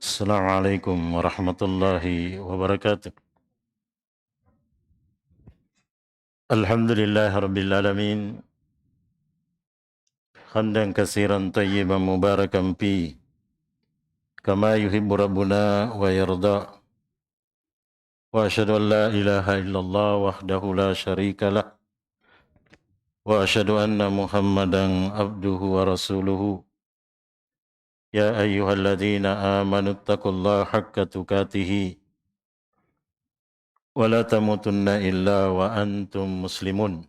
Assalamualaikum warahmatullahi wabarakatuh. Alhamdulillah rabbil alamin. Hamdan katsiran tayyiban mubarakan fi kama yuhibbu rabbuna wa yarda. Wa asyhadu an la ilaha illallah wahdahu la syarika lah. Wa asyhadu anna Muhammadan abduhu wa rasuluhu. Ya ayyuhalladzina amanu taqullaha haqqa tuqatih wa la tamutunna illa wa antum muslimun.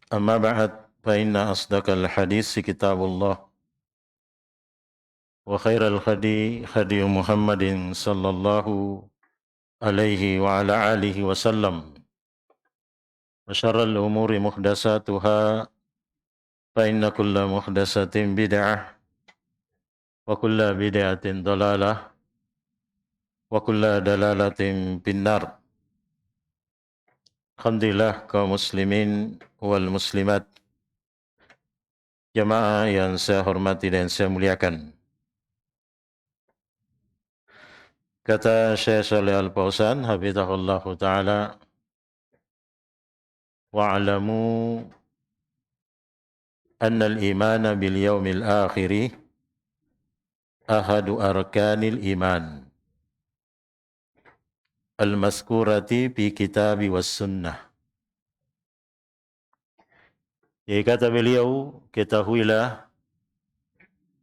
Amma ba'd fa inna asdaqal hadis kitabullah wa khairal hadi hadi Muhammadin sallallahu alaihi wa ala alihi wasallam wa syarral umuri muhdatsatuha fa inna kulla muhdatsatin bid'ah wa kulla bid'atin dalalah wa kulla dalalatin finnar. Alhamdulillah kaum muslimin wal muslimat, jamaah yang saya hormati dan saya muliakan. Kata Syekh Shalih Al-Fauzan hafizahullahu taala, wa'lamu anna al-imana bil yaumil akhiri ahadu arkanil iman al-mazkurati fi kitabi was sunnah. Jadi kata beliau, ketahuilah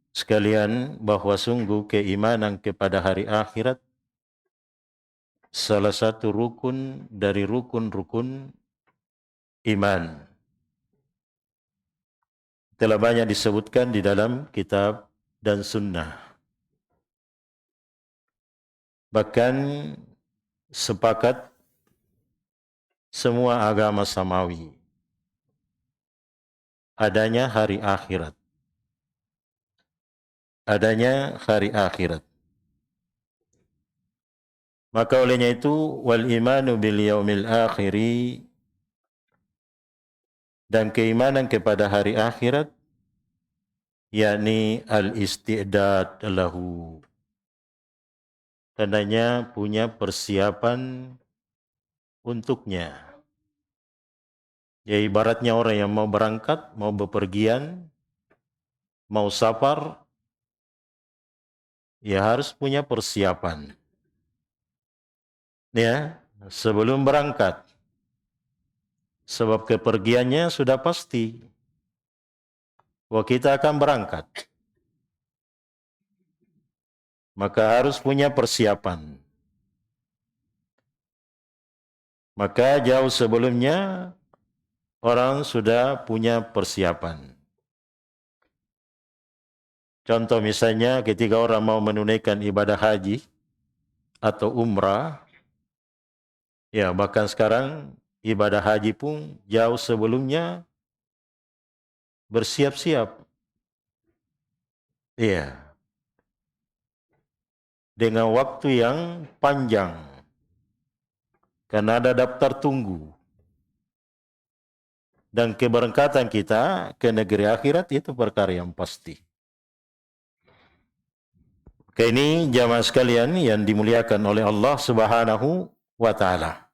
sekalian bahwa sungguh keimanan kepada hari akhirat salah satu rukun dari rukun-rukun iman. Telah banyak disebutkan di dalam kitab dan sunnah. Bahkan sepakat semua agama samawi adanya hari akhirat. Adanya hari akhirat. Maka olehnya itu wal imanu bil yaumil akhiri, dan keimanan kepada hari akhirat yakni al-istidad lahu. Tandanya punya persiapan untuknya. Ya ibaratnya orang yang mau berangkat, mau bepergian, mau safar, ya harus punya persiapan. Ya, sebelum berangkat. Sebab kepergiannya sudah pasti. Bahwa kita akan berangkat. Maka harus punya persiapan. Maka jauh sebelumnya orang sudah punya persiapan. Contoh misalnya ketika orang mau menunaikan ibadah haji atau umrah, ya bahkan sekarang ibadah haji pun jauh sebelumnya bersiap-siap. Iya. Dengan waktu yang panjang. Karena ada daftar tunggu. Dan keberangkatan kita ke negeri akhirat itu perkara yang pasti. Oke, ini jamaah sekalian yang dimuliakan oleh Allah Subhanahu wa taala.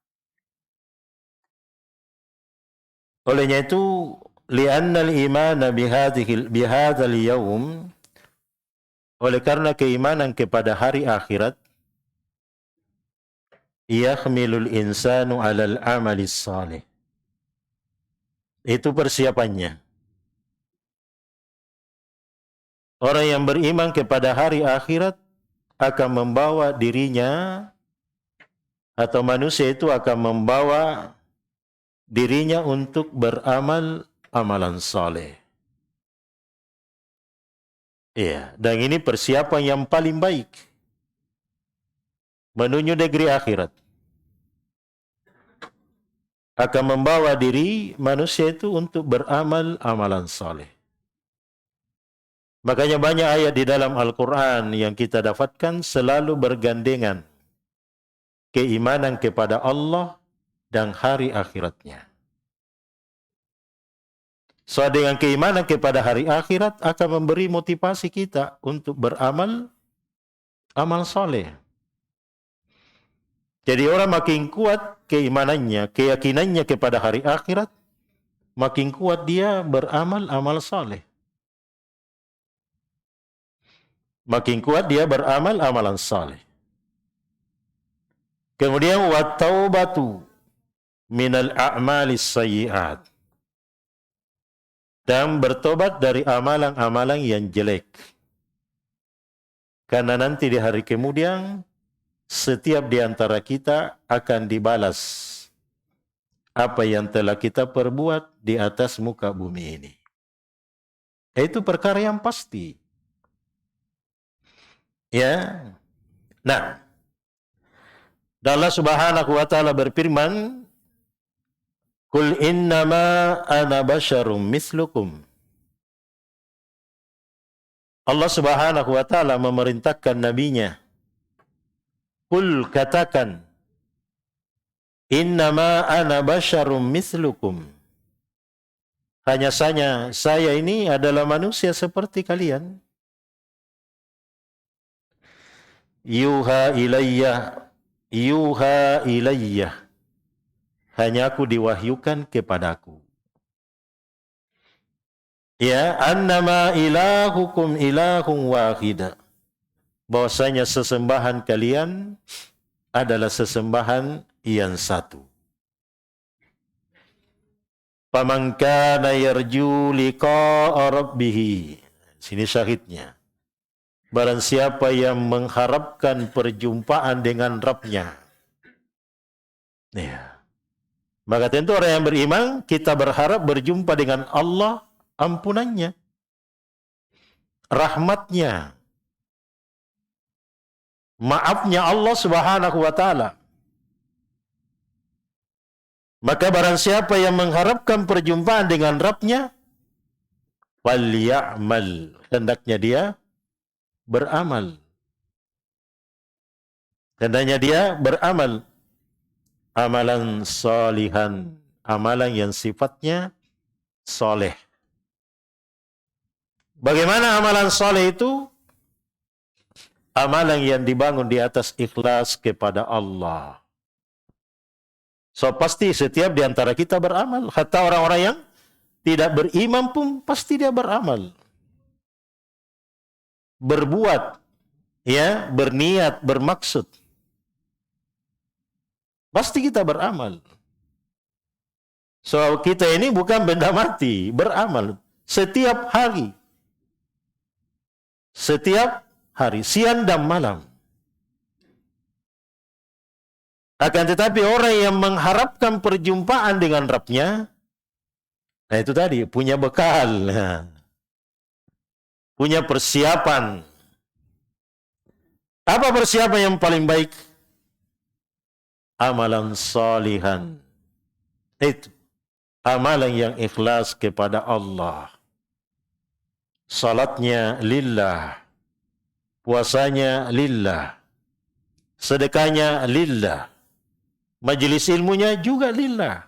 Olehnya itu li'annal imana bihadzal yaum, oleh karena keimanan kepada hari akhirat, yakhmilul insanu 'alal amalis salih. Itu persiapannya. Orang yang beriman kepada hari akhirat akan membawa dirinya, atau manusia itu akan membawa dirinya untuk beramal amalan saleh. Iya, dan ini persiapan yang paling baik menuju negeri akhirat. Akan membawa diri manusia itu untuk beramal amalan saleh. Makanya banyak ayat di dalam Al-Quran yang kita dapatkan selalu bergandengan keimanan kepada Allah dan hari akhiratnya. So dengan keimanan kepada hari akhirat akan memberi motivasi kita untuk beramal amal soleh. Jadi orang makin kuat keimanannya, keyakinannya kepada hari akhirat, makin kuat dia beramal amal soleh. Makin kuat dia beramal amalan soleh. Kemudian wa taubatu minal a'malis sayyi'at. Dan bertobat dari amalan-amalan yang jelek. Karena nanti di hari kemudian, setiap di antara kita akan dibalas apa yang telah kita perbuat di atas muka bumi ini. Itu perkara yang pasti. Ya. Nah, Allah Subhanahu wa taala berfirman, "Qul innama ana basyarum mislukum." Allah Subhanahu wa taala memerintahkan nabinya, "Qul katakan, innama ana basyarum mislukum." Hanya saja saya ini adalah manusia seperti kalian. Yuha ilayya. Hanya aku diwahyukan kepadaku. Ya, annama ilahukum ilahun wahida. Bahwasanya sesembahan kalian adalah sesembahan yang satu. Faman kana yarju liqa'a rabbih. Sini syahidnya. Barang siapa yang mengharapkan perjumpaan dengan Rabb-Nya. Ya. Maka tentu orang yang beriman, kita berharap berjumpa dengan Allah, ampunannya, rahmatnya, maafnya Allah Subhanahu wa taala. Maka barang siapa yang mengharapkan perjumpaan dengan Rabb-Nya, falyamal, hendaknya dia beramal. Hendaknya dia beramal amalan salihan, amalan yang sifatnya soleh. Bagaimana amalan soleh itu? Amalan yang dibangun di atas ikhlas kepada Allah. So pasti setiap di antara kita beramal. Hatta orang-orang yang tidak beriman pun pasti dia beramal. Berbuat, ya, berniat, bermaksud. Pasti kita beramal. So kita ini bukan benda mati, beramal setiap hari. Setiap hari, siang dan malam. Akan tetapi orang yang mengharapkan perjumpaan dengan Rabb-Nya, nah itu tadi, punya bekal, punya persiapan. Apa persiapan yang paling baik? Amalan salihan. Itu amalan yang ikhlas kepada Allah. Salatnya lillah, puasanya lillah, sedekahnya lillah, majelis ilmunya juga lillah.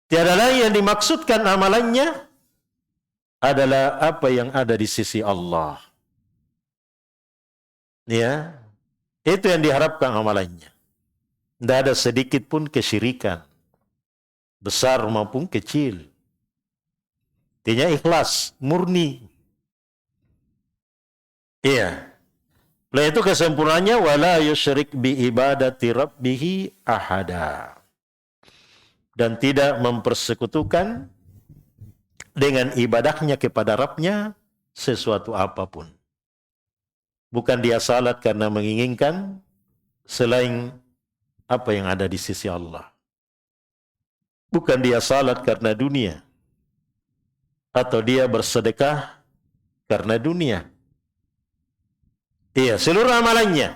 Tiada lain yang dimaksudkan amalannya adalah apa yang ada di sisi Allah. Ya, itu yang diharapkan amalannya. Tidak ada sedikit pun kesyirikan, besar maupun kecil. Artinya ikhlas, murni. Iya. Lalu itu kesempurnaannya, wala yusyrik bi ibadati rabbih ahada. Dan tidak mempersekutukan dengan ibadahnya kepada Rabb-Nya sesuatu apapun. Bukan dia salat karena menginginkan selain apa yang ada di sisi Allah. Bukan dia salat karena dunia. Atau dia bersedekah karena dunia. Iya, seluruh amalannya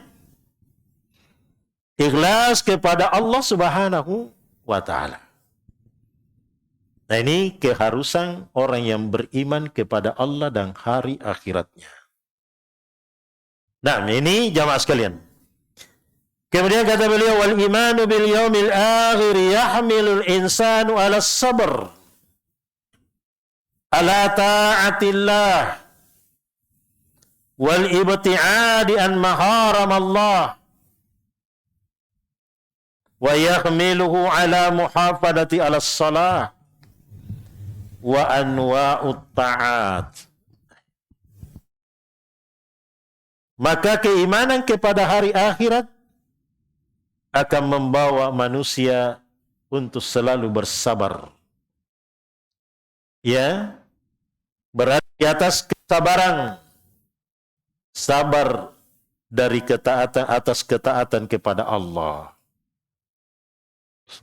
ikhlas kepada Allah Subhanahu wa taala. Nah, ini keharusan orang yang beriman kepada Allah dan hari akhiratnya. Nah, ini jamaah sekalian. Kemudian kata beliau, wal imanu bil yaumil akhir yahmilul insanu ala sabr ala ta'atillah wal ibti'adi an maharam Allah wa yahmiluhu ala muhafadati ala salah wa anwa'ut ta'at. Maka keimanan kepada hari akhirat akan membawa manusia untuk selalu bersabar. Ya, berada di atas kesabaran. Sabar dari ketaatan atas ketaatan kepada Allah.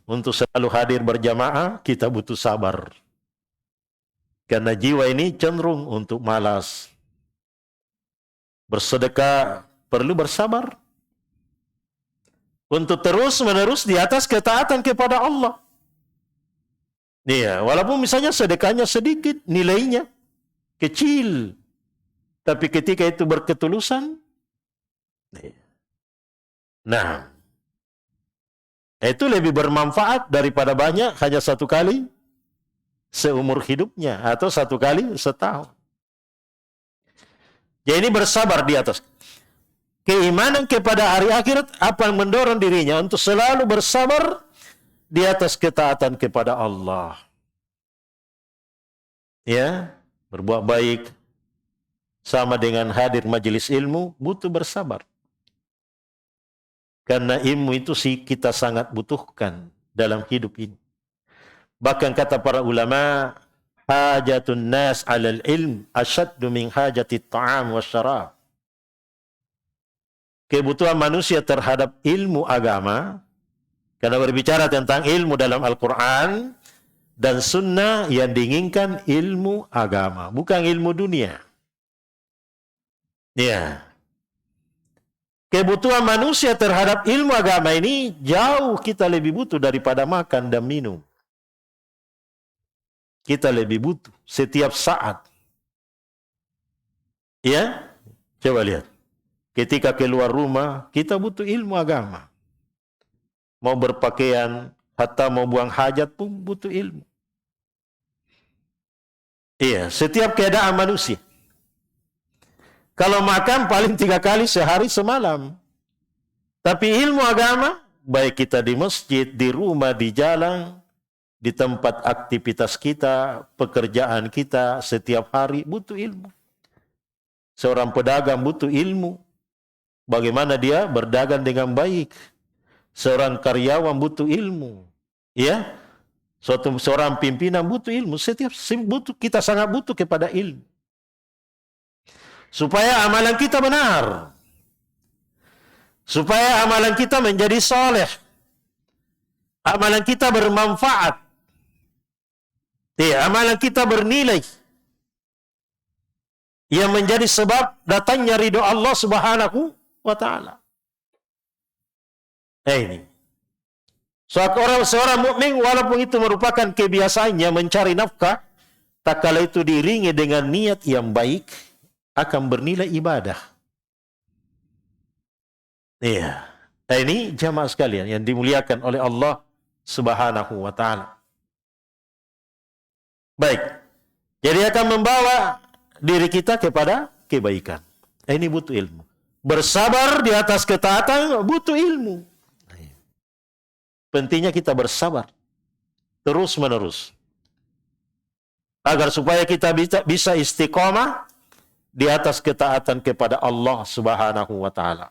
Untuk selalu hadir berjamaah, kita butuh sabar. Karena jiwa ini cenderung untuk malas. Bersedekah perlu bersabar. Untuk terus-menerus di atas ketaatan kepada Allah. Iya, walaupun misalnya sedekahnya sedikit, nilainya kecil. Tapi ketika itu berketulusan, nah, itu lebih bermanfaat daripada banyak hanya satu kali seumur hidupnya atau satu kali setahun. Jadi ini bersabar di atas. Keimanan kepada hari akhirat apa yang mendorong dirinya untuk selalu bersabar di atas ketaatan kepada Allah. Ya, berbuat baik sama dengan hadir majelis ilmu, butuh bersabar. Karena ilmu itu sih kita sangat butuhkan dalam hidup ini. Bahkan kata para ulama, hajatun nas 'alal ilm asyaddu min hajatit ta'am wasyarab. Kebutuhan manusia terhadap ilmu agama, karena berbicara tentang ilmu dalam Al-Quran dan sunnah, yang diinginkan ilmu agama, bukan ilmu dunia. Ya. Kebutuhan manusia terhadap ilmu agama ini jauh kita lebih butuh daripada makan dan minum. Kita lebih butuh setiap saat. Ya, coba lihat. Ketika keluar rumah, kita butuh ilmu agama. Mau berpakaian, hatta mau buang hajat pun butuh ilmu. Iya, setiap keadaan manusia. Kalau makan paling 3 kali sehari semalam. Tapi ilmu agama, baik kita di masjid, di rumah, di jalan, di tempat aktivitas kita, pekerjaan kita, setiap hari butuh ilmu. Seorang pedagang butuh ilmu. Bagaimana dia berdagang dengan baik. Seorang karyawan butuh ilmu. Ya, seorang pimpinan butuh ilmu. Kita sangat butuh kepada ilmu. Supaya amalan kita benar. Supaya amalan kita menjadi soleh. Amalan kita bermanfaat. Amalan kita bernilai. Yang menjadi sebab datangnya ridho Allah Subhanahu wa ta'ala. Ini. Seorang mukmin walaupun itu merupakan kebiasaannya mencari nafkah, tak kala itu diiringi dengan niat yang baik, akan bernilai ibadah. Iya. Ini jamaah sekalian yang dimuliakan oleh Allah Subhanahu wa ta'ala. Baik. Jadi akan membawa diri kita kepada kebaikan. Ini butuh ilmu. Bersabar di atas ketaatan butuh ilmu. Pentingnya kita bersabar terus menerus. Agar supaya kita bisa istiqomah di atas ketaatan kepada Allah Subhanahu wa ta'ala.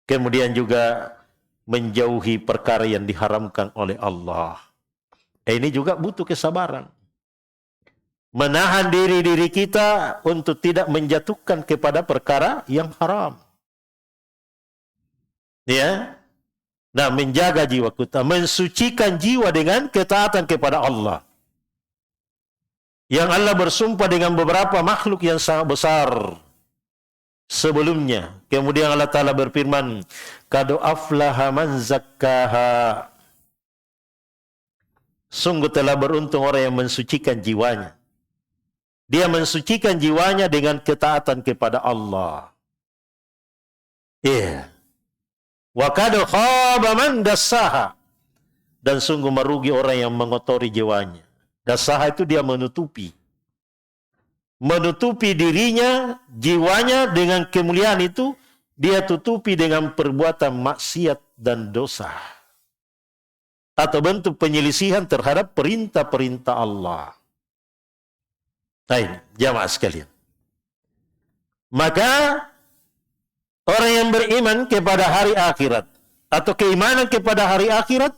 Kemudian juga menjauhi perkara yang diharamkan oleh Allah. Ini juga butuh kesabaran. Menahan diri kita untuk tidak menjatuhkan kepada perkara yang haram. Ya. Nah, menjaga jiwa kita, mensucikan jiwa dengan ketaatan kepada Allah. Yang Allah bersumpah dengan beberapa makhluk yang sangat besar sebelumnya. Kemudian Allah Ta'ala berfirman, Qad aflaha man zakkaha. Sungguh telah beruntung orang yang mensucikan jiwanya. Dia mensucikan jiwanya dengan ketaatan kepada Allah. Iya. Wa qad khaba man dassaha. Dan sungguh merugi orang yang mengotori jiwanya. Dassaha itu dia menutupi. menutupi dirinya, jiwanya dengan kemuliaan itu, dia tutupi dengan perbuatan maksiat dan dosa. Atau bentuk penyelisihan terhadap perintah-perintah Allah. Nah ini, jamaah sekalian. Maka, orang yang beriman kepada hari akhirat, atau keimanan kepada hari akhirat,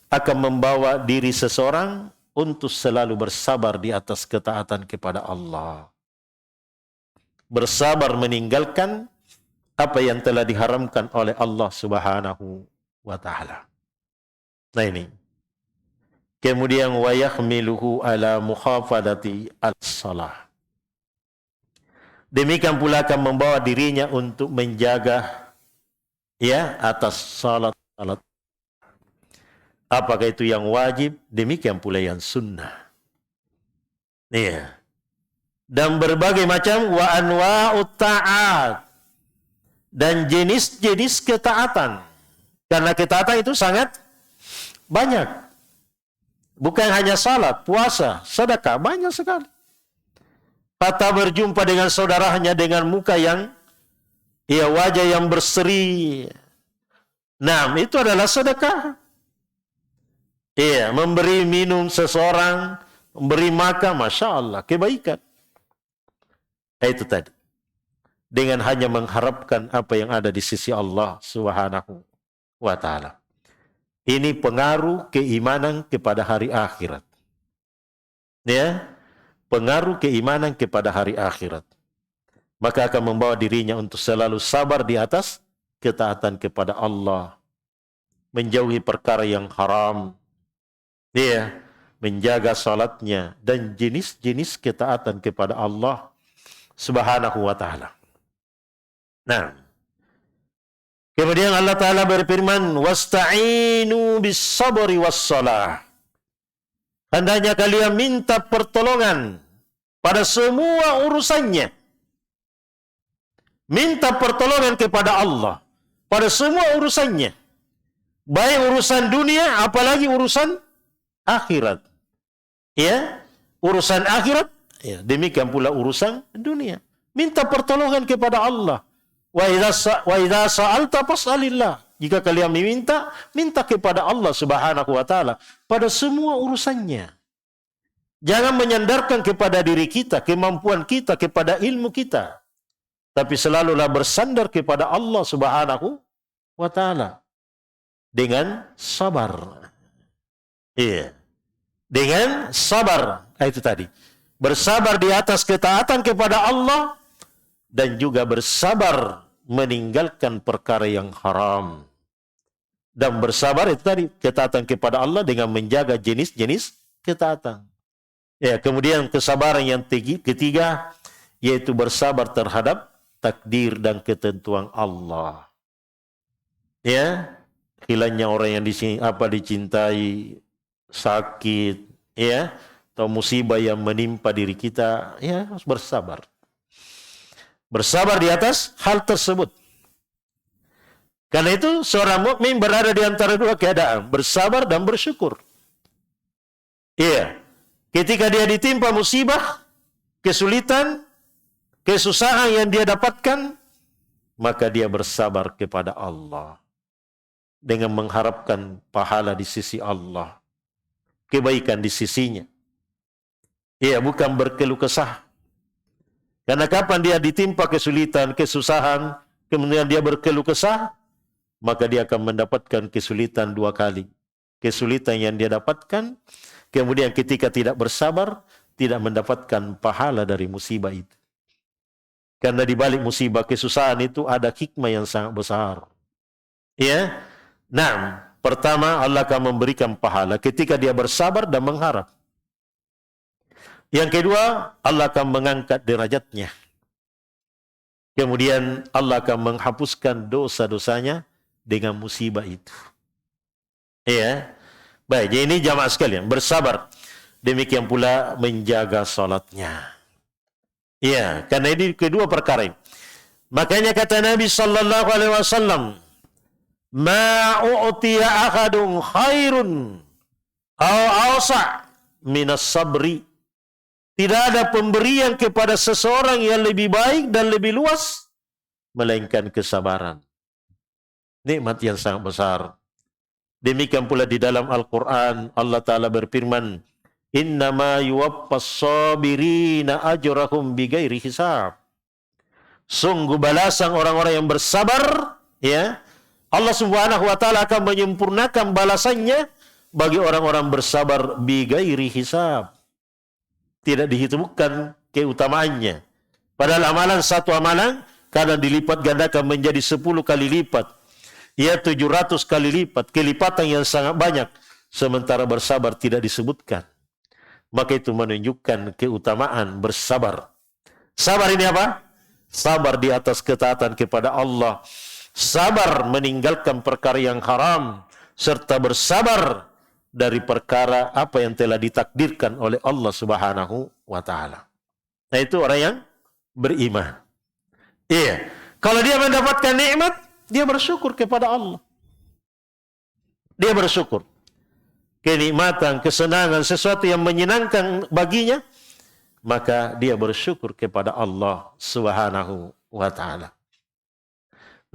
akan membawa diri seseorang untuk selalu bersabar di atas ketaatan kepada Allah. Bersabar meninggalkan apa yang telah diharamkan oleh Allah Subhanahu wa ta'ala. Nah ini. Kemudian wa yahmiluhu ala mukhafadati as-salah. Demikian pula akan membawa dirinya untuk menjaga atas salat. Apakah itu yang wajib, demikian pula yang sunnah. Iya. Dan berbagai macam wa anwa'ut ta'at. Dan jenis-jenis ketaatan. Karena ketaatan itu sangat banyak. Bukan hanya salat, puasa, sedekah, banyak sekali. Kata berjumpa dengan saudaranya dengan muka yang, wajah yang berseri. Nah, itu adalah sedekah. Memberi minum seseorang, memberi makan, Masya Allah, kebaikan. Itu tadi. Dengan hanya mengharapkan apa yang ada di sisi Allah Subhanahu wa ta'ala. Ini pengaruh keimanan kepada hari akhirat. Pengaruh keimanan kepada hari akhirat. Maka akan membawa dirinya untuk selalu sabar di atas ketaatan kepada Allah. Menjauhi perkara yang haram. Menjaga salatnya dan jenis-jenis ketaatan kepada Allah Subhanahu wa ta'ala. Nah, kemudian Allah Ta'ala berfirman, wasta'inu bis-sabri was-salah. Hendaknya kalian minta pertolongan pada semua urusannya. Minta pertolongan kepada Allah pada semua urusannya. Baik urusan dunia, apalagi urusan akhirat. Urusan akhirat, demikian pula urusan dunia. Minta pertolongan kepada Allah. Wa idza sa'alta fas'alillah. Jika kalian meminta, minta kepada Allah Subhanahu wa ta'ala pada semua urusannya. Jangan menyandarkan kepada diri kita, kemampuan kita, kepada ilmu kita. Tapi selalulah bersandar kepada Allah Subhanahu wa ta'ala dengan sabar. Dengan sabar. Itu tadi. Bersabar di atas ketaatan kepada Allah dan juga bersabar meninggalkan perkara yang haram. Dan bersabar itu tadi, ketaatan kepada Allah dengan menjaga jenis-jenis ketaatan. Kemudian kesabaran yang ketiga, yaitu bersabar terhadap takdir dan ketentuan Allah. Hilangnya orang yang dicintai, sakit, atau musibah yang menimpa diri kita, harus bersabar. Bersabar di atas hal tersebut. Karena itu seorang mukmin berada di antara dua keadaan, bersabar dan bersyukur. Ketika dia ditimpa musibah, kesulitan, kesusahan yang dia dapatkan, maka dia bersabar kepada Allah dengan mengharapkan pahala di sisi Allah, kebaikan di sisinya. Bukan berkeluh kesah. Karena kapan dia ditimpa kesulitan, kesusahan, kemudian dia berkeluh kesah, maka dia akan mendapatkan kesulitan dua kali. Kesulitan yang dia dapatkan, kemudian ketika tidak bersabar, tidak mendapatkan pahala dari musibah itu. Karena di balik musibah kesusahan itu ada hikmah yang sangat besar. Nah, pertama Allah akan memberikan pahala ketika dia bersabar dan mengharap. Yang kedua, Allah akan mengangkat derajatnya. Kemudian Allah akan menghapuskan dosa-dosanya dengan musibah itu. Baik, jadi ini jamaah sekalian, bersabar. Demikian pula menjaga salatnya. Karena ini kedua perkara ini. Makanya kata Nabi sallallahu alaihi wasallam, "Ma u'tiya ahadun khairun aw awsa' minas sabri Tidak ada pemberian kepada seseorang yang lebih baik dan lebih luas, melainkan kesabaran. Nikmat yang sangat besar. Demikian pula di dalam Al-Quran, Allah Ta'ala berfirman, Innama yuwaffas sabirina ajrahum bighairi hisab. Sungguh balasan orang-orang yang bersabar, ya, Allah Subhanahu wa Ta'ala akan menyempurnakan balasannya bagi orang-orang bersabar bighairi hisab. Tidak dihitungkan keutamaannya. Padahal amalan satu amalan kadang dilipat gandakan menjadi 10 kali lipat. Ya 700 kali lipat. Kelipatan yang sangat banyak. Sementara bersabar tidak disebutkan. Maka itu menunjukkan keutamaan bersabar. Sabar ini apa? Sabar di atas ketaatan kepada Allah. Sabar meninggalkan perkara yang haram. Serta bersabar dari perkara apa yang telah ditakdirkan oleh Allah Subhanahu wa Ta'ala. Nah, itu orang yang beriman. Iya. Kalau dia mendapatkan nikmat, dia bersyukur kepada Allah. Dia bersyukur. Kenikmatan, kesenangan, sesuatu yang menyenangkan baginya, maka dia bersyukur kepada Allah Subhanahu wa Ta'ala.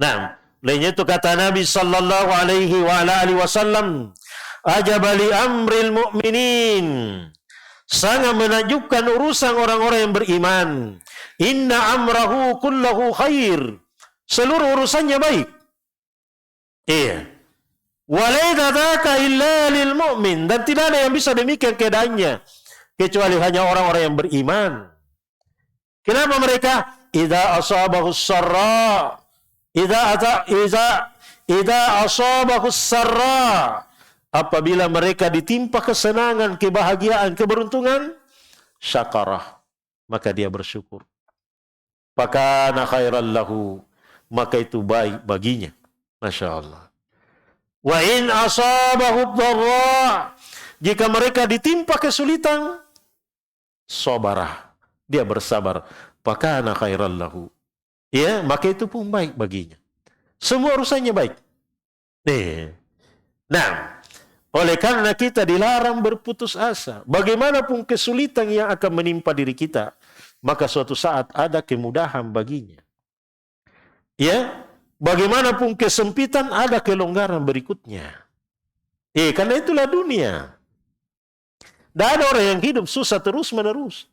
Nah, lainnya itu kata Nabi sallallahu alaihi wa alihi wasallam, ajabali amril mu'minin. Sangat menakjubkan urusan orang-orang yang beriman. Inna amrahu kullahu khair. Seluruh urusannya baik. Iya. Walaysa dzaka illa lil mu'min. Dan tidak ada yang bisa demikian keadaannya kecuali hanya orang-orang yang beriman. Kenapa mereka? Idza asabahu sarra. Idza asabahu sarra. Apabila mereka ditimpa kesenangan, kebahagiaan, keberuntungan, syakarah, maka dia bersyukur. Fakana khairan lahu, maka itu baik baginya. Masya Allah. Wa in asabahu dharra, jika mereka ditimpa kesulitan, sabarah, dia bersabar. Fakana khairan lahu, ya, maka itu pun baik baginya. Semua urusannya baik. Nah, oleh karena kita dilarang berputus asa. Bagaimanapun kesulitan yang akan menimpa diri kita, maka suatu saat ada kemudahan baginya. Ya, bagaimanapun kesempitan ada kelonggaran berikutnya. Karena itulah dunia. Tidak ada orang yang hidup susah terus-menerus.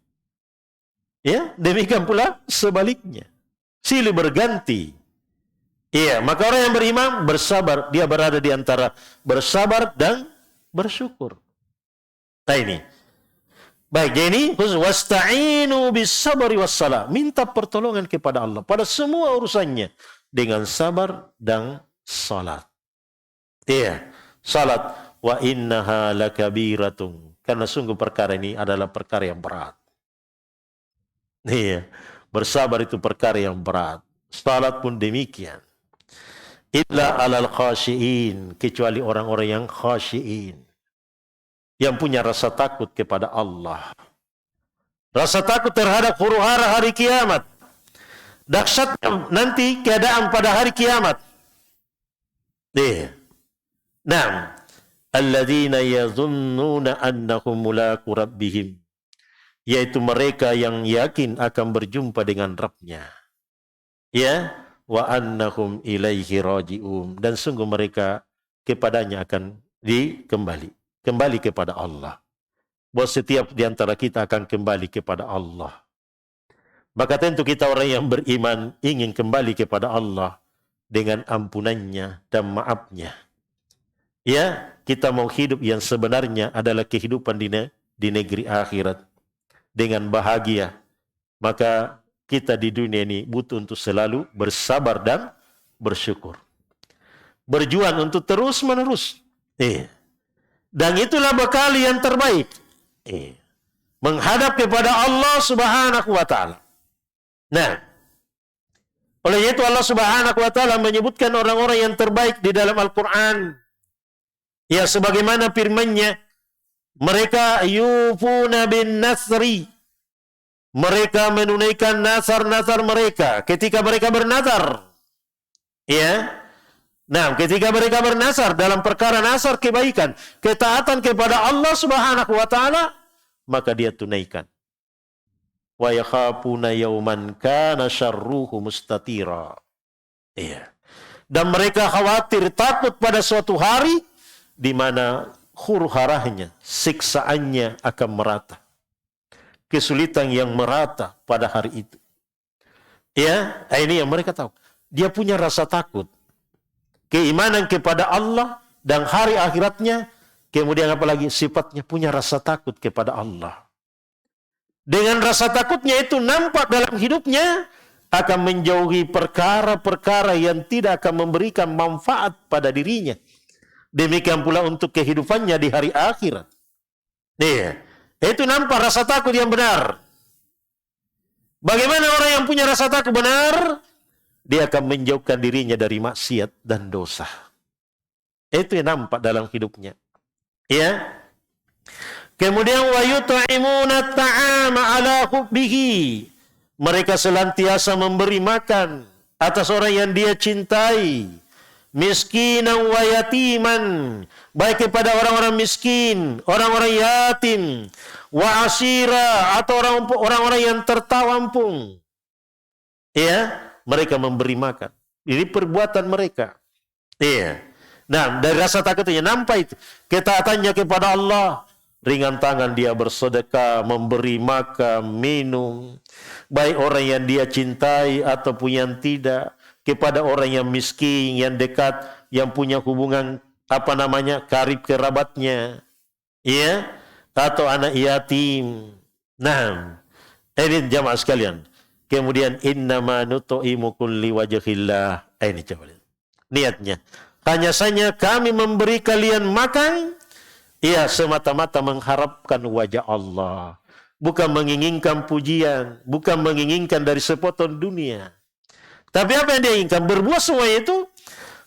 Ya, demikian pula sebaliknya. Silih berganti. Iya, maka orang yang beriman bersabar, dia berada di antara bersabar dan bersyukur. Nah ini. Baik, jadi wasta'inu bis-sabri was-salah. Minta pertolongan kepada Allah pada semua urusannya dengan sabar dan salat. Iya, salat wa innaha lakabiratun. Karena sungguh perkara ini adalah perkara yang berat. Iya, bersabar itu perkara yang berat. Salat pun demikian. Illa alal khashiin, kecuali orang-orang yang khashiin, yang punya rasa takut kepada Allah, rasa takut terhadap huru-hara hari kiamat, dahsyatnya nanti keadaan pada hari kiamat. Naam, alladzina yadhunnuna annahum mulaqu rabbihim, yaitu mereka yang yakin akan berjumpa dengan Rabb-nya. Ya, wa annahum ilaihi raji'un, dan sungguh mereka kepadanya akan kembali kepada Allah. Bahwa setiap di antara kita akan kembali kepada Allah. Maka tentu kita orang yang beriman ingin kembali kepada Allah dengan ampunannya dan maafnya. Ya, kita mau hidup yang sebenarnya adalah kehidupan di negeri akhirat dengan bahagia. Maka kita di dunia ini butuh untuk selalu bersabar dan bersyukur. Berjuang untuk terus-menerus. Dan itulah bekal yang terbaik. Menghadap kepada Allah Subhanahu wa Ta'ala. Nah, oleh itu Allah Subhanahu wa Ta'ala menyebutkan orang-orang yang terbaik di dalam Al-Quran. Ya, sebagaimana firman-Nya, mereka yufuna bin nasri. Mereka menunaikan nazar-nazar mereka ketika mereka bernazar. Ya. Nah, ketika mereka bernazar dalam perkara nazar kebaikan, ketaatan kepada Allah Subhanahu wa Ta'ala, maka dia tunaikan. wa yakhafuna yawman kana syarruhu mustatira. Iya. Dan mereka khawatir, takut pada suatu hari di mana huru-haranya, siksaannya akan merata. Kesulitan yang merata pada hari itu. Ya, ini yang mereka tahu. Dia punya rasa takut. Keimanan kepada Allah dan hari akhiratnya. Kemudian apalagi sifatnya punya rasa takut kepada Allah. Dengan rasa takutnya itu nampak dalam hidupnya akan menjauhi perkara-perkara yang tidak akan memberikan manfaat pada dirinya. Demikian pula untuk kehidupannya di hari akhirat. Iya. Itu nampak rasa takut yang benar. Bagaimana orang yang punya rasa takut benar? Dia akan menjauhkan dirinya dari maksiat dan dosa. Itu yang nampak dalam hidupnya. Ya. Kemudian wa yut'imuna ta'ama ala hubbihi. Mereka senantiasa memberi makan atas orang yang dia cintai. Miskinan wa yatiman, baik kepada orang-orang miskin, orang-orang yatim, wa asira, atau orang-orang yang tertawampung. Ya, mereka memberi makan. Ini perbuatan mereka. Iya. Nah, dari rasa takutnya nampak itu. Ketaatannya kepada Allah. Ringan tangan dia bersedekah, memberi makan, minum. Baik orang yang dia cintai ataupun yang tidak. Kepada orang yang miskin, yang dekat, yang punya hubungan, karib kerabatnya. Ya. Atau anak yatim. Nah, ini jamaah sekalian. Kemudian, innama nutu'imukum liwajhillah. Ini coba lihat. Niatnya. Hanya saja kami memberi kalian makan, ya semata-mata mengharapkan wajah Allah. Bukan menginginkan pujian, bukan menginginkan dari sepotong dunia. Tapi apa yang dia inginkan? Berbuat semua itu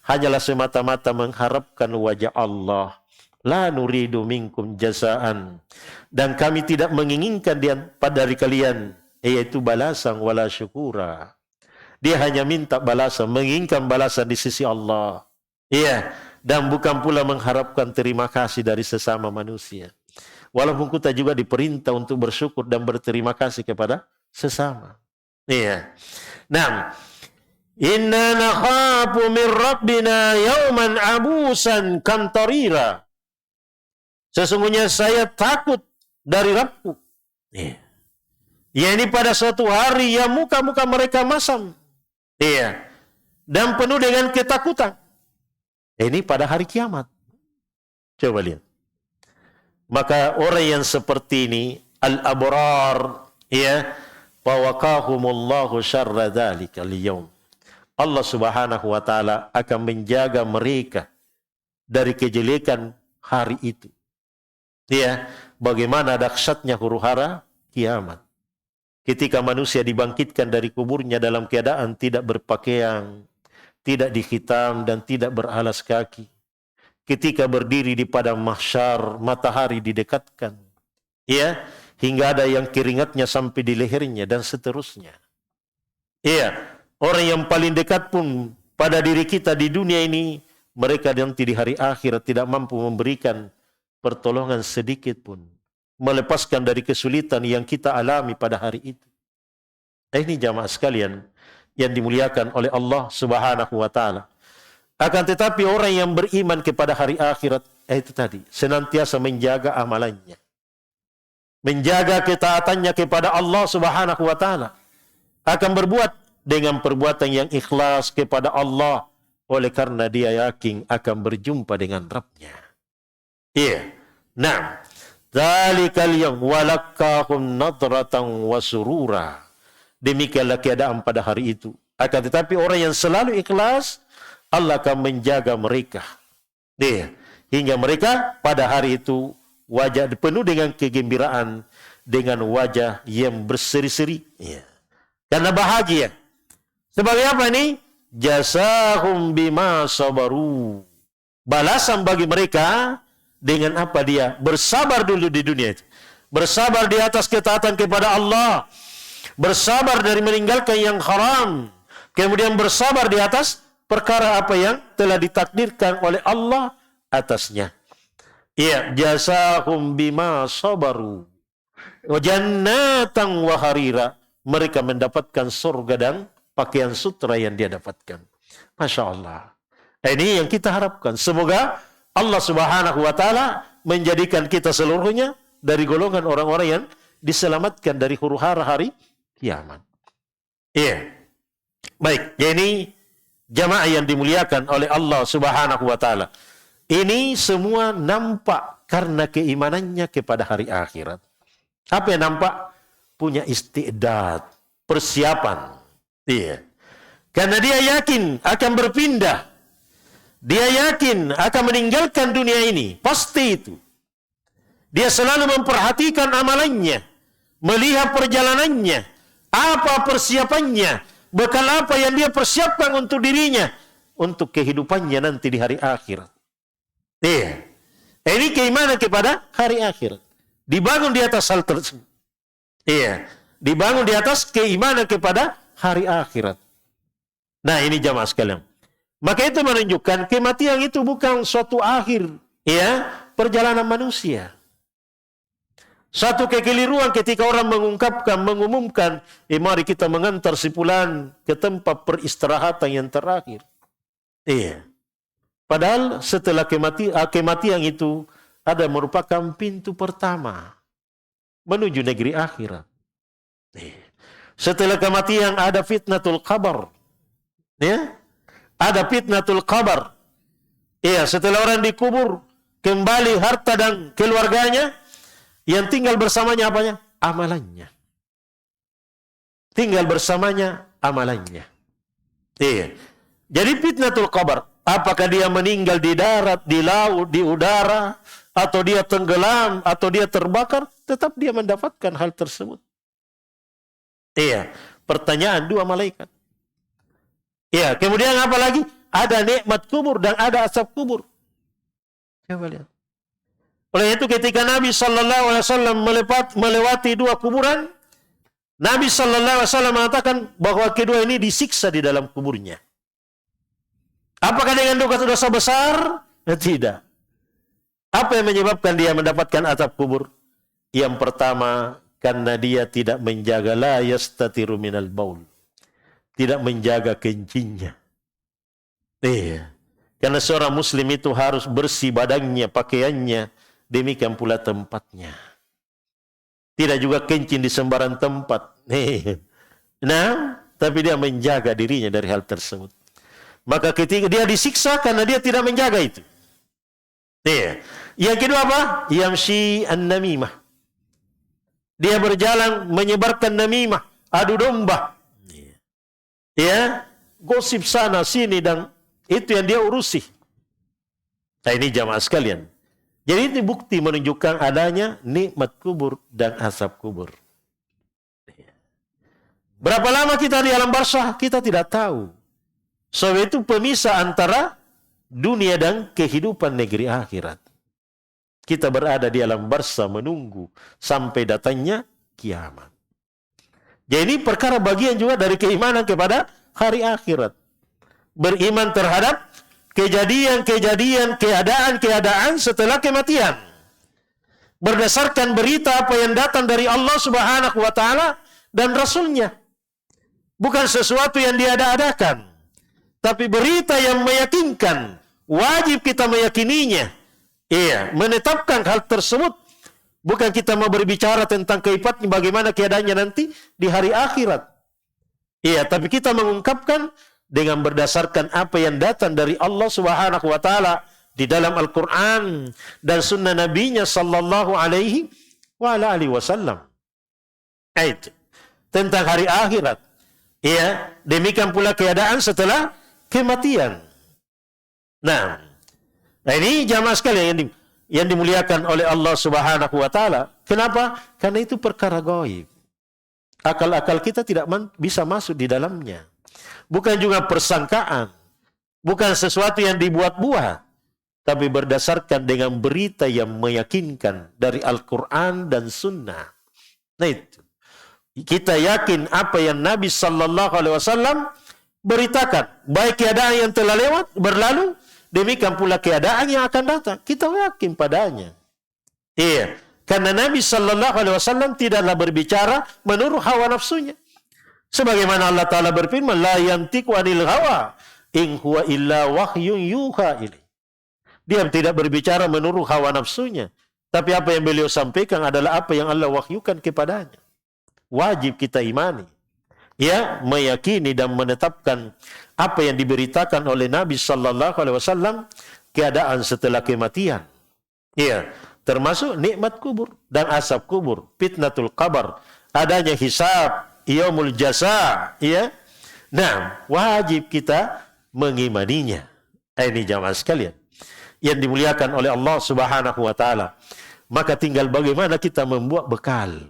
hanyalah semata-mata mengharapkan wajah Allah. La nuridu minkum jasaan. Dan kami tidak menginginkan dari kalian, yaitu balasan wala syukura. Dia hanya minta balasan, menginginkan balasan di sisi Allah. Iya, dan bukan pula mengharapkan terima kasih dari sesama manusia. Walaupun kita juga diperintah untuk bersyukur dan berterima kasih kepada sesama. Iya. Nah, inna nakhafu min rabbina yawman abusan kamtarira. Sesungguhnya saya takut dari Rabbku. Iya. Ya, ini pada suatu hari yang muka-muka mereka masam. Iya. Dan penuh dengan ketakutan. Ini pada hari kiamat. Coba lihat. Maka orang yang seperti ini, al-abrar, ya, fawaqahumullahu syarra dzalika al-yawm. Allah Subhanahu wa taala akan menjaga mereka dari kejelekan hari itu. Ya, bagaimana dahsyatnya huru-hara kiamat. Ketika manusia dibangkitkan dari kuburnya dalam keadaan tidak berpakaian, tidak dihitam dan tidak beralas kaki. Ketika berdiri di padang mahsyar, matahari didekatkan. Ya, hingga ada yang keringatnya sampai di lehernya dan seterusnya. Iya, orang yang paling dekat pun pada diri kita di dunia ini, mereka nanti di hari akhirat tidak mampu memberikan pertolongan sedikit pun. Melepaskan dari kesulitan yang kita alami pada hari itu. Ini jamaah sekalian yang dimuliakan oleh Allah Subhanahu wa taala. Akan tetapi orang yang beriman kepada hari akhirat, itu tadi, senantiasa menjaga amalannya. Menjaga ketaatannya kepada Allah Subhanahu wa taala. Akan berbuat dengan perbuatan yang ikhlas kepada Allah, oleh karena dia yakin akan berjumpa dengan Rabb-Nya. Iya. Nah, dzalikal yawm walakkahum nadratan wa surura. Demikianlah keadaan pada hari itu. Akan tetapi orang yang selalu ikhlas, Allah akan menjaga mereka. Dia, hingga mereka pada hari itu wajah penuh dengan kegembiraan, dengan wajah yang berseri-seri. Ya. Karena bahagia. Sebagai apa ini? Jasahum bima sabaru. Balasan bagi mereka dengan apa dia? Bersabar dulu di dunia itu. Bersabar di atas ketaatan kepada Allah. Bersabar dari meninggalkan yang haram. Kemudian bersabar di atas perkara apa yang telah ditakdirkan oleh Allah atasnya. Ya, jasahum bima sabaru. Wa jannatan wa harira. Mereka mendapatkan surga dan pakaian sutra yang dia dapatkan. Masya Allah. Ini yang kita harapkan. Semoga Allah Subhanahu wa Ta'ala menjadikan kita seluruhnya dari golongan orang-orang yang diselamatkan dari huru-hara hari kiamat. Iya. Baik, ini jamaah yang dimuliakan oleh Allah Subhanahu wa Ta'ala. Ini semua nampak karena keimanannya kepada hari akhirat. Apa yang nampak? Punya istiqdad, persiapan. Iya. Karena dia yakin akan berpindah. Dia yakin akan meninggalkan dunia ini. Pasti itu. Dia selalu memperhatikan amalannya. Melihat perjalanannya. Apa persiapannya. Bekal apa yang dia persiapkan untuk dirinya. Untuk kehidupannya nanti di hari akhirat. Iya. Ini keimanan kepada hari akhirat. Dibangun di atas hal tersebut. Iya. Dibangun di atas keimanan kepada hari akhirat. Nah ini jamaah sekalian. Maka itu menunjukkan kematian itu bukan suatu akhir. Ya, perjalanan manusia. Satu kekeliruan ketika orang mengumumkan, mari kita mengantar si fulan ke tempat peristirahatan yang terakhir. Iya. Padahal setelah kematian itu ada merupakan pintu pertama menuju negeri akhirat. Setelah kematian ada fitnatul qabr. Ya? Ada fitnatul qabr. Iya, setelah orang dikubur, kembali harta dan keluarganya, yang tinggal bersamanya apanya? Amalannya. Tinggal bersamanya amalannya. Iya. Jadi fitnatul qabr, apakah dia meninggal di darat, di laut, di udara, atau dia tenggelam, atau dia terbakar, tetap dia mendapatkan hal tersebut. Iya. Pertanyaan dua malaikat. Iya. Kemudian apa lagi? Ada nikmat kubur dan ada asap kubur. Coba lihat. Oleh itu ketika Nabi SAW melewati dua kuburan, Nabi SAW mengatakan bahwa kedua ini disiksa di dalam kuburnya. Apakah dengan dosa besar? Tidak. Apa yang menyebabkan dia mendapatkan azab kubur? Yang pertama, karena dia tidak menjaga la yastatiru minal baul. Tidak menjaga kencingnya. Iya. Karena seorang muslim itu harus bersih badannya, pakaiannya, demikian pula tempatnya. Tidak juga kencing di sembarang tempat. Nah, tapi dia menjaga dirinya dari hal tersebut. Maka ketika dia disiksa karena dia tidak menjaga itu. Iya. Yang kedua apa? Yamshi an-namimah. Dia berjalan menyebarkan namimah, adu domba. Ya, gosip sana sini dan itu yang dia urusi. Nah ini jamaah sekalian. Jadi itu bukti menunjukkan adanya nikmat kubur dan asap kubur. Berapa lama kita di alam barzakh? Kita tidak tahu. Sebab itu pemisah antara dunia dan kehidupan negeri akhirat. Kita berada di alam barzakh menunggu sampai datangnya kiamat. Jadi ini perkara bagian juga dari keimanan kepada hari akhirat. Beriman terhadap kejadian-kejadian, keadaan-keadaan setelah kematian. Berdasarkan berita apa yang datang dari Allah Subhanahu wa Ta'ala dan Rasulnya. Bukan sesuatu yang diada-adakan. Tapi berita yang meyakinkan. Wajib kita meyakininya. Iya, menetapkan hal tersebut. Bukan kita mau berbicara tentang keifatnya bagaimana keadaannya nanti di hari akhirat. Iya, tapi kita mengungkapkan dengan berdasarkan apa yang datang dari Allah Subhanahu wa Ta'ala di dalam Al-Quran dan sunnah Nabi-Nya sallallahu alaihi wasallam. Itu tentang hari akhirat. Iya, demikian pula keadaan setelah kematian. Nah ini jamaah sekalian yang dimuliakan oleh Allah Subhanahu wa Ta'ala. Kenapa? Karena itu perkara gaib. Akal-akal kita tidak bisa masuk di dalamnya. Bukan juga persangkaan. Bukan sesuatu yang dibuat-buat. Tapi berdasarkan dengan berita yang meyakinkan dari Al-Quran dan Sunnah. Nah itu. Kita yakin apa yang Nabi Sallallahu Alaihi Wasallam beritakan. Baik keadaan yang telah lewat, berlalu. Demikian pula keadaan yang akan datang. Kita yakin padanya. Iya. Karena Nabi sallallahu alaihi wasallam tidaklah berbicara menurut hawa nafsunya. Sebagaimana Allah Ta'ala berfirman, la yantiqu anil hawa in huwa illa wahyun yuha ilaih. Dia tidak berbicara menurut hawa nafsunya, tapi apa yang beliau sampaikan adalah apa yang Allah wahyukan kepadanya. Wajib kita imani, ya, meyakini dan menetapkan apa yang diberitakan oleh Nabi sallallahu alaihi wasallam, keadaan setelah kematian. Ya, termasuk nikmat kubur dan asap kubur, fitnatul qabr, adanya hisab, yaumul jasa, ya. Nah, wajib kita mengimaninya. Ini jamaah sekalian yang dimuliakan oleh Allah Subhanahu wa taala. Maka tinggal bagaimana kita membuat bekal.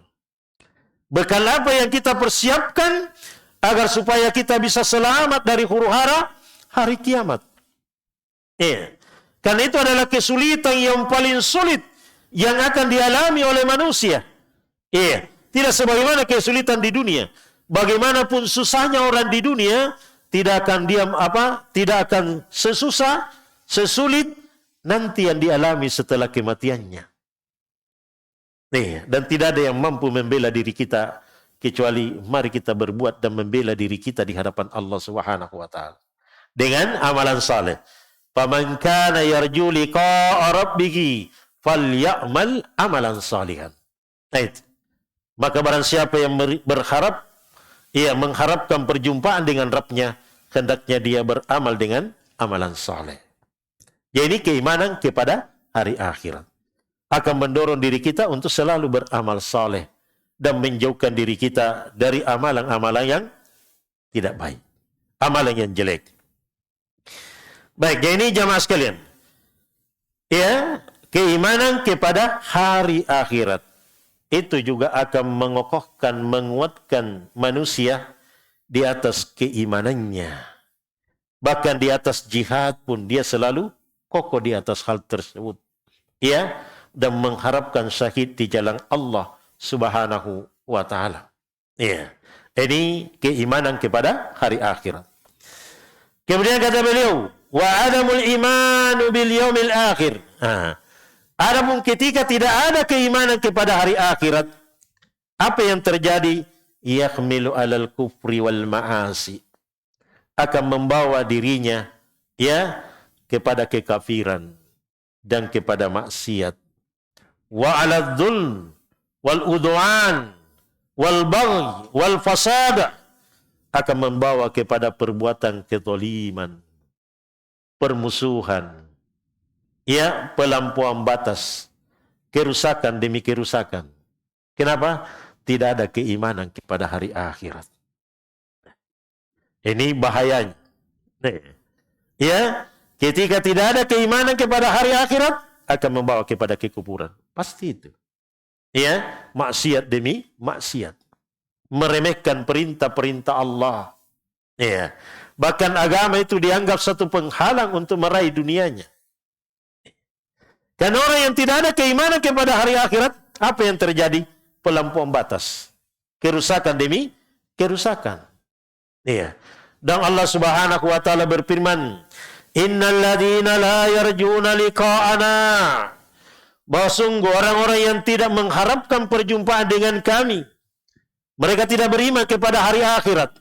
Bekal apa yang kita persiapkan agar supaya kita bisa selamat dari huru-hara hari kiamat. Karena itu adalah kesulitan yang paling sulit yang akan dialami oleh manusia. Tidak sebagaimana kesulitan di dunia. Bagaimanapun susahnya orang di dunia, tidak akan tidak akan sesusah, sesulit nanti yang dialami setelah kematiannya. Dan tidak ada yang mampu membela diri kita kecuali mari kita berbuat dan membela diri kita di hadapan Allah Subhanahu wa taala dengan amalan saleh. Faman kana yarju liqa'a rabbih falyamal amalan salihan. Maka barang siapa yang berharap, mengharapkan perjumpaan dengan Rabb-nya, hendaknya dia beramal dengan amalan saleh. Jadi keimanan kepada hari akhirat akan mendorong diri kita untuk selalu beramal saleh dan menjauhkan diri kita dari amalan-amalan yang tidak baik, amalan yang jelek. Baik, jadi ini jamaah sekalian. Keimanan kepada hari akhirat itu juga akan mengokohkan, menguatkan manusia di atas keimanannya. Bahkan di atas jihad pun dia selalu kokoh di atas hal tersebut. Dan mengharapkan syahid di jalan Allah Subhanahu wa taala. Ini keimanan kepada hari akhirat. Kemudian kata beliau, wa adamul imanu bil yaumil akhir. Adapun ketika tidak ada keimanan kepada hari akhirat, apa yang terjadi? Yahmilu alal kufri wal ma'asi. Akan membawa dirinya kepada kekafiran dan kepada maksiat. Wa 'ala dzulm wal udwan wal baghy wal fasad, akan membawa kepada perbuatan kezaliman, permusuhan, pelampauan batas, kerusakan demi kerusakan. Kenapa? Tidak ada keimanan kepada hari akhirat. Ini bahayanya. Ketika tidak ada keimanan kepada hari akhirat, akan membawa kepada kekufuran. Pasti itu. Maksiat demi maksiat. Meremehkan perintah-perintah Allah. Bahkan agama itu dianggap satu penghalang untuk meraih dunianya. Karena orang yang tidak ada keimanan kepada hari akhirat, apa yang terjadi? Pelampauan batas. Kerusakan demi kerusakan. Dan Allah Subhanahu wa taala berfirman, innal ladzina la yarjuna liqa'ana, bahwa sungguh orang-orang yang tidak mengharapkan perjumpaan dengan kami, mereka tidak beriman kepada hari akhirat,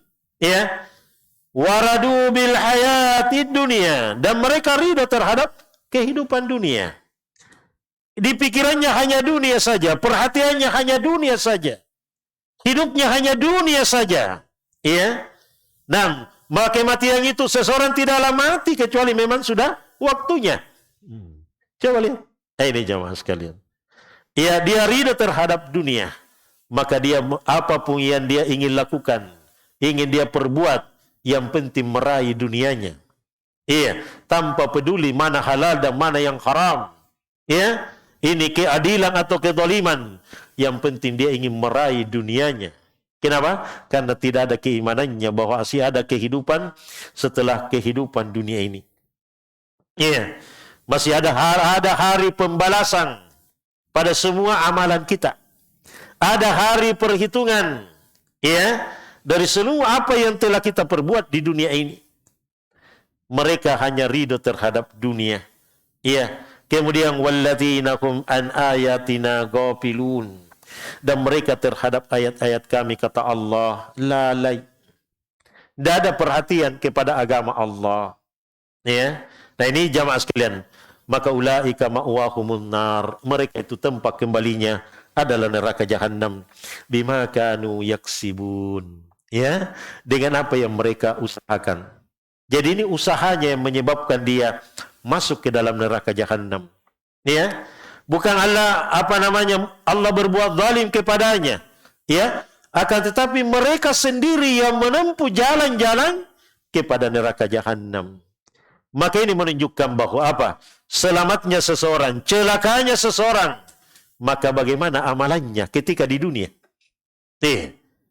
waradu bil hayatid dunia, dan mereka ridha terhadap kehidupan dunia. Di pikirannya hanya dunia saja, perhatiannya hanya dunia saja, hidupnya hanya dunia saja. Nah, maka kematian itu seseorang tidaklah mati kecuali memang sudah waktunya. Coba lihat. Ini jamaah sekalian. Dia ridha terhadap dunia. Maka dia apapun yang dia ingin lakukan, ingin dia perbuat, yang penting meraih dunianya. Tanpa peduli mana halal dan mana yang haram. Ini keadilan atau kezaliman. Yang penting dia ingin meraih dunianya. Kenapa? Karena tidak ada keimanannya bahwa masih ada kehidupan setelah kehidupan dunia ini. Masih ada hari pembalasan pada semua amalan kita. Ada hari perhitungan dari semua apa yang telah kita perbuat di dunia ini. Mereka hanya ridho terhadap dunia. Kemudian walladzina hum an ayatina ghafilun. Dan mereka terhadap ayat-ayat kami, kata Allah, lalai. Tidak ada perhatian kepada agama Allah. Ya. Nah ini jamaah sekalian. Maka ulaika ma'wahumun nar. Mereka itu tempat kembalinya adalah neraka jahanam. Bima kanu yaksibun. Ya, dengan apa yang mereka usahakan. Jadi ini usahanya yang menyebabkan dia masuk ke dalam neraka jahanam. Ya. Bukan Allah Allah berbuat zalim kepadanya. Ya. Akan tetapi mereka sendiri yang menempuh jalan-jalan kepada neraka jahanam. Maka ini menunjukkan bahwa apa? Selamatnya seseorang, celakanya seseorang. Maka bagaimana amalannya ketika di dunia?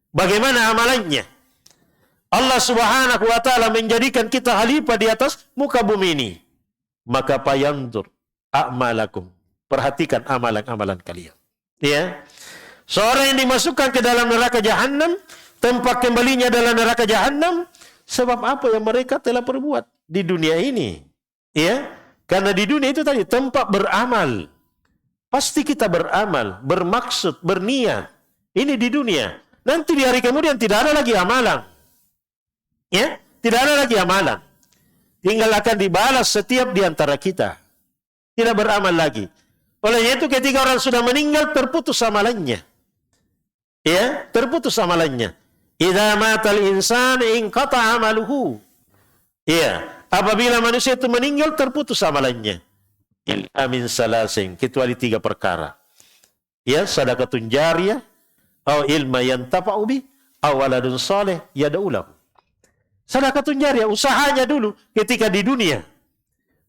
Bagaimana amalannya? Allah Subhanahu wa taala menjadikan kita khalifah di atas muka bumi ini. Maka payandur a'malakum. Perhatikan amalan-amalan kalian. Ya. Seorang yang dimasukkan ke dalam neraka jahanam, tempat kembalinya adalah neraka jahanam, sebab apa yang mereka telah perbuat di dunia ini. Ya. Karena di dunia itu tadi tempat beramal. Pasti kita beramal, bermaksud, berniat. Ini di dunia. Nanti di hari kemudian tidak ada lagi amalan. Ya, tidak ada lagi amalan. Tinggal akan dibalas setiap di antara kita. Tidak beramal lagi. Oleh itu ketika orang sudah meninggal terputus amalannya. Ya, terputus amalannya. Idza matal insan inqata amaluhu. Ya, apabila manusia itu meninggal terputus amalannya. Amin salasin, kecuali 3 perkara. Ya, sadaqatun jariyah, atau ilma yantafa'u bih, aw waladun saleh yad'u lahu. Sadaqatun jariyah, usahanya dulu ketika di dunia.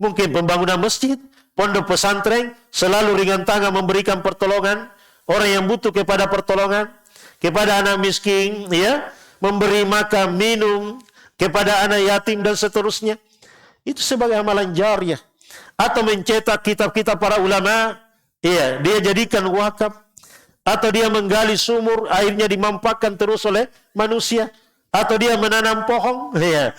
Mungkin pembangunan masjid, pondok pesantren, selalu ringan tangan memberikan pertolongan, orang yang butuh kepada pertolongan, kepada anak miskin, ya, memberi makan, minum, kepada anak yatim dan seterusnya. Itu sebagai amalan jariyah. Atau mencetak kitab-kitab para ulama, ya, dia jadikan wakaf, atau dia menggali sumur, airnya dimanfaatkan terus oleh manusia, atau dia menanam pohon, ya,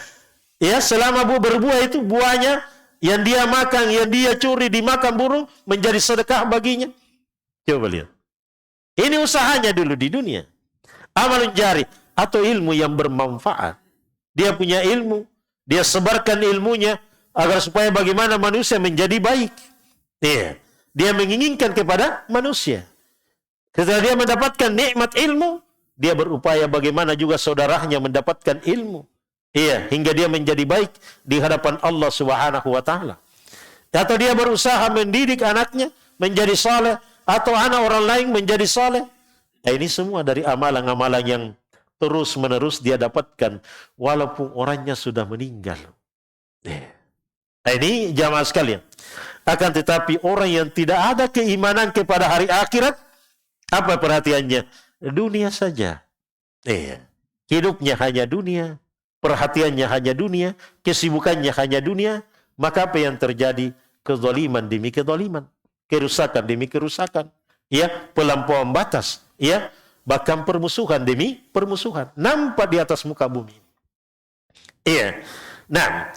ya, selama berbuah itu buahnya yang dia makan, yang dia curi dimakan burung menjadi sedekah baginya. Coba lihat. Ini usahanya dulu di dunia. Amalun jari atau ilmu yang bermanfaat. Dia punya ilmu, dia sebarkan ilmunya agar supaya bagaimana manusia menjadi baik. Iya. Dia menginginkan kepada manusia. Setelah dia mendapatkan nikmat ilmu, dia berupaya bagaimana juga saudaranya mendapatkan ilmu. Iya, hingga dia menjadi baik di hadapan Allah Subhanahu wa taala. Atau dia berusaha mendidik anaknya menjadi saleh, atau anak orang lain menjadi saleh. Nah, ini semua dari amalan-amalan yang terus-menerus dia dapatkan walaupun orangnya sudah meninggal. Nah, ini jamaah sekalian. Akan tetapi orang yang tidak ada keimanan kepada hari akhirat, apa perhatiannya? Dunia saja. Hidupnya hanya dunia, perhatiannya hanya dunia, kesibukannya hanya dunia, maka apa yang terjadi? Kezaliman demi kezaliman, kerusakan demi kerusakan, ya, pelampauan batas, ya, bahkan permusuhan demi permusuhan nampak di atas muka bumi. Iya. Nah,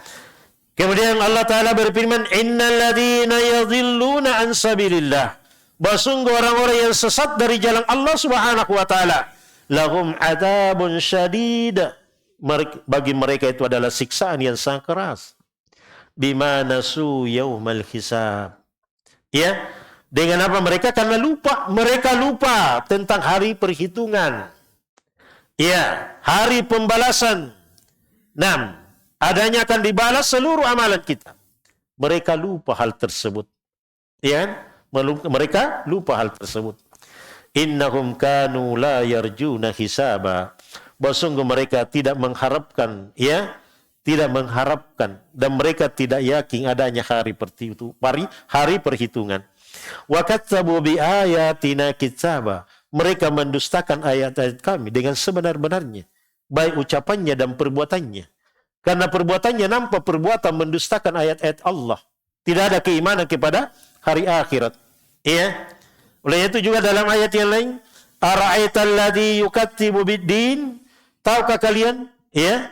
kemudian Allah Ta'ala berfirman, innal ladzina yadhilluna an sabilillah, bahwa sungguh orang-orang yang sesat dari jalan Allah Subhanahu wa taala, lahum adzabun syadid, bagi mereka itu adalah siksaan yang sangat keras. Bima nasu yaumal hisab. Ya, dengan apa mereka? Karena mereka lupa tentang hari perhitungan. Ya, hari pembalasan. 6. Adanya akan dibalas seluruh amalan kita. Mereka lupa hal tersebut. Ya, mereka lupa hal tersebut. Innahum kanu la yarjuna hisaba. Bahwa sungguh mereka tidak mengharapkan, ya, tidak mengharapkan, dan mereka tidak yakin adanya hari perhitungan. Wa katsabu bi ayatina kitsaba. Mereka mendustakan ayat-ayat kami dengan sebenar-benarnya, baik ucapannya dan perbuatannya. Karena perbuatannya nampak perbuatan mendustakan ayat-ayat Allah. Tidak ada keimanan kepada hari akhirat. Ya. Oleh itu juga dalam ayat yang lain, ara'aital ladzi yukatsibu bid-din. Tahukah kalian, ya,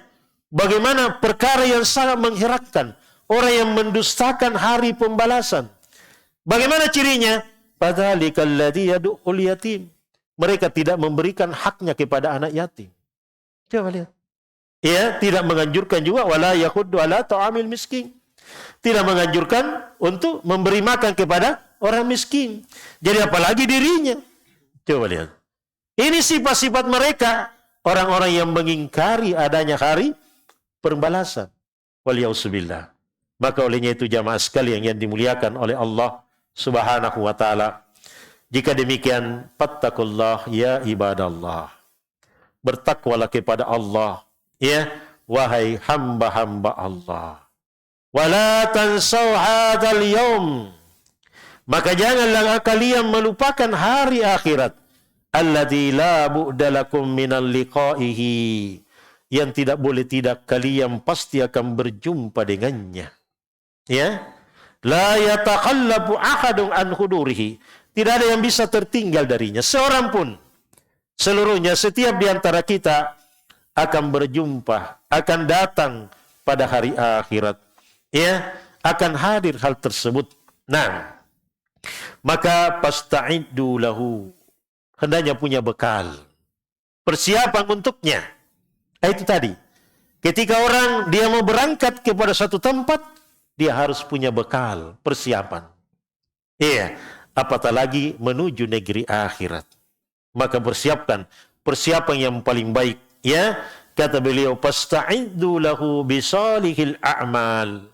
bagaimana perkara yang sangat mengherankan orang yang mendustakan hari pembalasan. Bagaimana cirinya? Padzalikal ladzi yad'ul yatim. Mereka tidak memberikan haknya kepada anak yatim. Coba lihat. Ya, tidak menganjurkan juga wala yakhuddu ala ta'amil miskin. Tidak menganjurkan untuk memberi makan kepada orang miskin. Jadi apalagi dirinya. Coba lihat. Ini sifat-sifat mereka, orang-orang yang mengingkari adanya hari pembalasan. Waliyauzubillah. Maka olehnya itu jamaah sekalian yang dimuliakan oleh Allah Subhanahu wa taala. Jika demikian, fattakullah ya ibadallah. Bertakwalah kepada Allah, ya wahai hamba-hamba Allah. Wala tansau hadzal yaum. Maka janganlah kalian melupakan hari akhirat. Alladzi la bu'da lakum minal liqa'ihi. Yang tidak boleh tidak kalian pasti akan berjumpa dengannya. Ya. La yatakhallafu ahadun an hudurihi. Tidak ada yang bisa tertinggal darinya. Seorang pun. Seluruhnya, setiap di antara kita akan berjumpa, akan datang pada hari akhirat. Ya, akan hadir hal tersebut. Nah, maka pasta'iddu lahu. Hendaknya punya bekal. Persiapan untuknya. Itu tadi. Ketika orang dia mau berangkat kepada suatu tempat, dia harus punya bekal, persiapan. Iya, apatah lagi menuju negeri akhirat. Maka persiapan yang paling baik. Ya, kata beliau, pasta'iddu lahu bisalihil a'mal.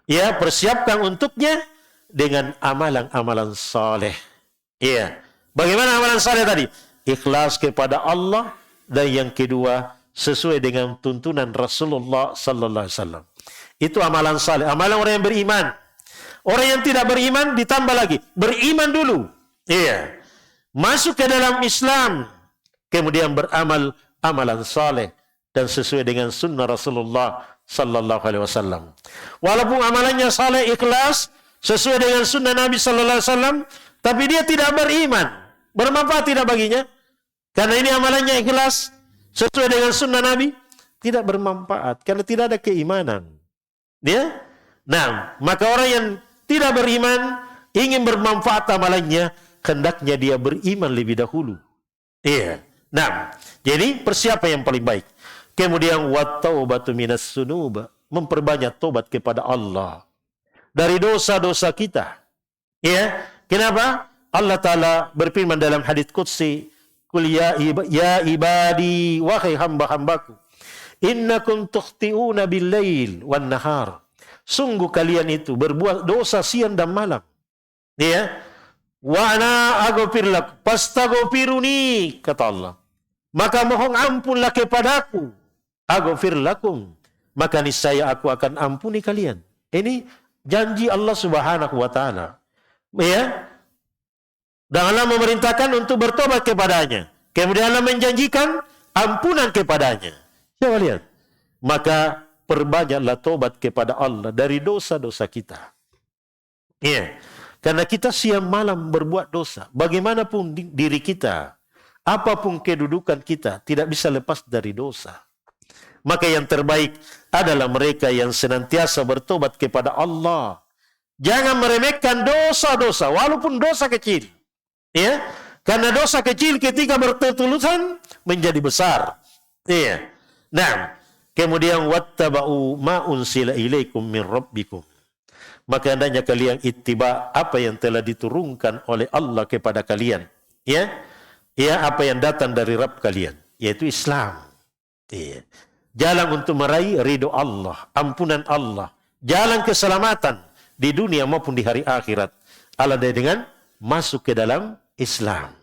Ya, persiapkan untuknya dengan amalan-amalan saleh. Ya, bagaimana amalan saleh tadi? Ikhlas kepada Allah, dan yang kedua sesuai dengan tuntunan Rasulullah sallallahu alaihi wasallam. Itu amalan saleh, amalan orang yang beriman. Orang yang tidak beriman ditambah lagi, beriman dulu. Iya. Masuk ke dalam Islam, kemudian beramal amalan saleh dan sesuai dengan sunnah Rasulullah sallallahu alaihi wasallam. Walaupun amalannya saleh, ikhlas, sesuai dengan sunnah Nabi sallallahu alaihi wasallam, tapi dia tidak beriman. Bermanfaat tidak baginya? Karena ini amalannya ikhlas, sesuai dengan sunnah Nabi, tidak bermanfaat karena tidak ada keimanan. Ya? Nah, maka orang yang tidak beriman ingin bermanfaat amalannya, hendaknya dia beriman lebih dahulu. Iya. Nah, jadi persiapan yang paling baik. Kemudian wattaubatu minas sunub, memperbanyak tobat kepada Allah dari dosa-dosa kita. Ya. Kenapa? Allah Ta'ala berfirman dalam hadits qudsi, "Qul ya ibadi, wahai hamba-hambaku, innakum tukhti'una bil-lail wan nahar." Sungguh kalian itu berbuat dosa siang dan malam. Ya. Wa ana aghfir lakum fastaghfiruni, kata Allah. Maka mohon ampunlah kepadaku. Aghfir lakum, maka niscaya aku akan ampuni kalian. Ini janji Allah Subhanahu wa taala. Ya. Dan Allah memerintahkan untuk bertobat kepadanya. Kemudian Allah menjanjikan ampunan kepadanya. Coba lihat. Maka perbanyaklah tobat kepada Allah dari dosa-dosa kita. Ya. Karena kita siang malam berbuat dosa. Bagaimanapun diri kita, apapun kedudukan kita, tidak bisa lepas dari dosa. Maka yang terbaik adalah mereka yang senantiasa bertobat kepada Allah. Jangan meremehkan dosa-dosa, walaupun dosa kecil. Ya, karena dosa kecil ketika berterusan menjadi besar. Iya. Nah, kemudian wattaba'u ma unsila ilaikum min rabbikum. Maka hendaknya kalian ittiba apa yang telah diturunkan oleh Allah kepada kalian. Ya. Ya, apa yang datang dari Rabb kalian, yaitu Islam. Iya. Jalan untuk meraih ridho Allah, ampunan Allah, jalan keselamatan di dunia maupun di hari akhirat. Allah dengan masuk ke dalam Islam.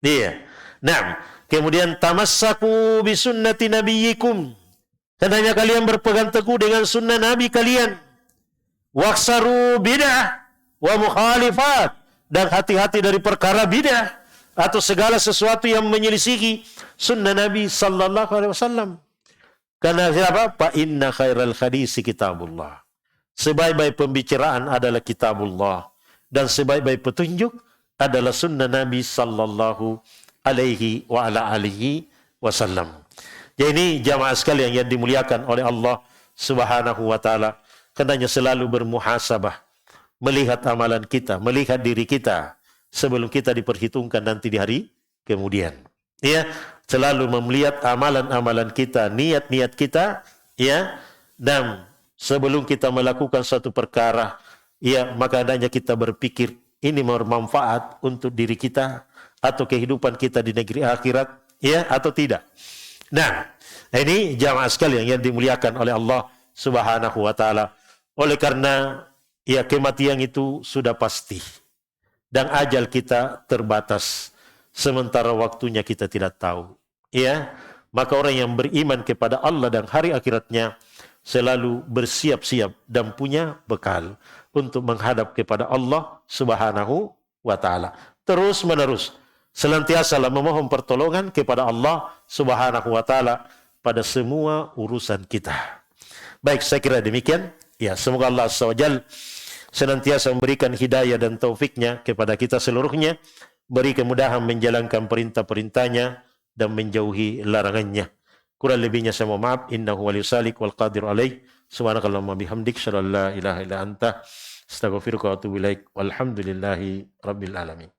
Iya. Nah, kemudian tamassaku bi sunnati nabiyyikum. Hendaknya kalian berpegang teguh dengan sunnah Nabi kalian. Waksaru bid'ah wa mukhalifat, dan hati-hati dari perkara bid'ah atau segala sesuatu yang menyelisihi sunnah Nabi sallallahu alaihi wasallam. Karena siapa? Fa inna khairal hadisi kitabullah. Sebaik-baik pembicaraan adalah kitabullah, dan sebaik-baik petunjuk adalah sunnah Nabi sallallahu alaihi wa ala alihi wasallam. Jadi ini jamaah sekalian yang dimuliakan oleh Allah Subhanahu wa taala, hendaknya selalu bermuhasabah, melihat amalan kita, melihat diri kita sebelum kita diperhitungkan nanti di hari kemudian. Ya, selalu melihat amalan-amalan kita, niat-niat kita, ya, dan sebelum kita melakukan suatu perkara, ya, maka hendaknya kita berpikir ini bermanfaat untuk diri kita atau kehidupan kita di negeri akhirat, ya, atau tidak. Nah, ini jamaah sekalian yang dimuliakan oleh Allah Subhanahu wa taala. Oleh karena ya kematian itu sudah pasti dan ajal kita terbatas, sementara waktunya kita tidak tahu. Ya, maka orang yang beriman kepada Allah dan hari akhiratnya selalu bersiap-siap dan punya bekal untuk menghadap kepada Allah Subhanahu wa taala. Terus menerus senantiasalah memohon pertolongan kepada Allah Subhanahu wa taala pada semua urusan kita. Baik, saya kira demikian. Ya, semoga Allah SWT senantiasa memberikan hidayah dan taufiknya kepada kita seluruhnya, beri kemudahan menjalankan perintah-perintahnya dan menjauhi larangannya. Kurang lebihnya saya mohon maaf. Innahu waliyusalik wal qadir alaih. Subhanakallahumma bihamdik, syarallah ilaha illa anta, astaghfiruka wa atubu ilaik. Walhamdulillahi rabbil alamin.